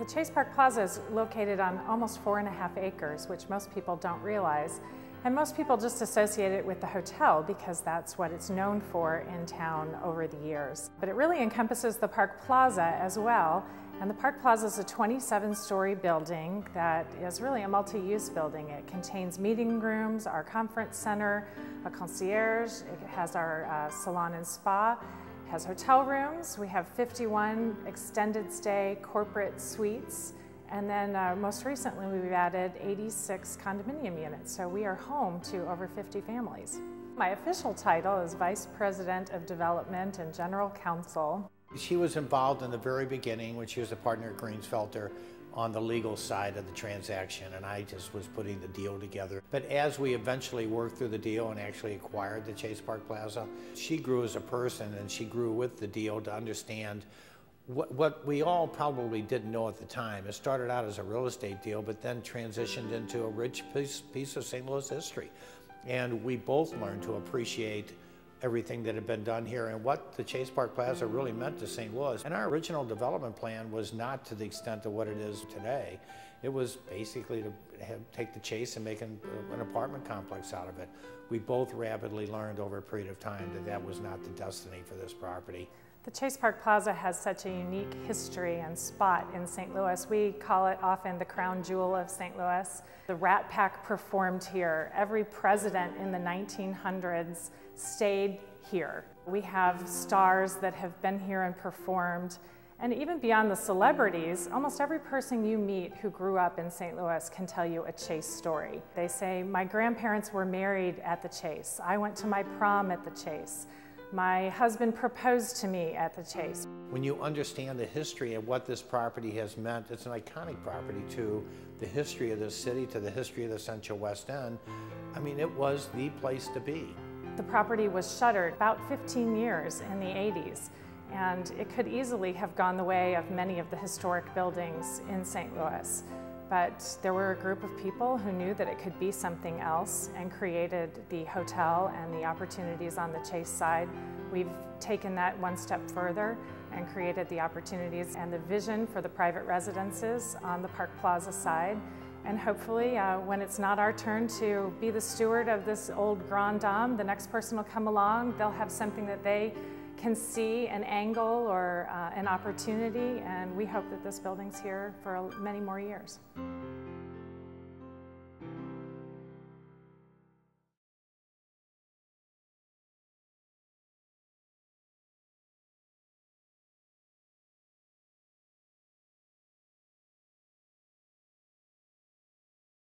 Chase Park Plaza is located on almost 4.5 acres, which most people don't realize. And most people just associate it with the hotel because that's what it's known for in town over the years. But it really encompasses the Park Plaza as well. And the Park Plaza is a 27-story building that is really a multi-use building. It contains meeting rooms, our conference center, a concierge, it has our salon and spa, it has hotel rooms. We have 51 extended stay corporate suites. And then most recently we've added 86 condominium units. So we are home to over 50 families. My official title is Vice President of Development and General Counsel. She was involved in the very beginning when she was a partner at Greensfelter on the legal side of the transaction, and I just was putting the deal together. But as we eventually worked through the deal and actually acquired the Chase Park Plaza, she grew as a person and she grew with the deal to understand what we all probably didn't know at the time. It started out as a real estate deal, but then transitioned into a rich piece of St. Louis history. And we both learned to appreciate everything that had been done here and what the Chase Park Plaza really meant to St. Louis. And our original development plan was not to the extent of what it is today. It was basically to take the Chase and make an apartment complex out of it. We both rapidly learned over a period of time that that was not the destiny for this property. The Chase Park Plaza has such a unique history and spot in St. Louis. We call it often the crown jewel of St. Louis. The Rat Pack performed here. Every president in the 1900s stayed here. We have stars that have been here and performed. And even beyond the celebrities, almost every person you meet who grew up in St. Louis can tell you a Chase story. They say, my grandparents were married at the Chase. I went to my prom at the Chase. My husband proposed to me at the Chase. When you understand the history of what this property has meant, it's an iconic property to the history of this city, to the history of the Central West End. I mean, it was the place to be. The property was shuttered about 15 years in the 80s, and it could easily have gone the way of many of the historic buildings in St. Louis. But there were a group of people who knew that it could be something else and created the hotel and the opportunities on the Chase side. We've taken that one step further and created the opportunities and the vision for the private residences on the Park Plaza side. And hopefully, when it's not our turn to be the steward of this old Grand Dame, the next person will come along, they'll have something that they can see an angle or an opportunity, and we hope that this building's here for many more years.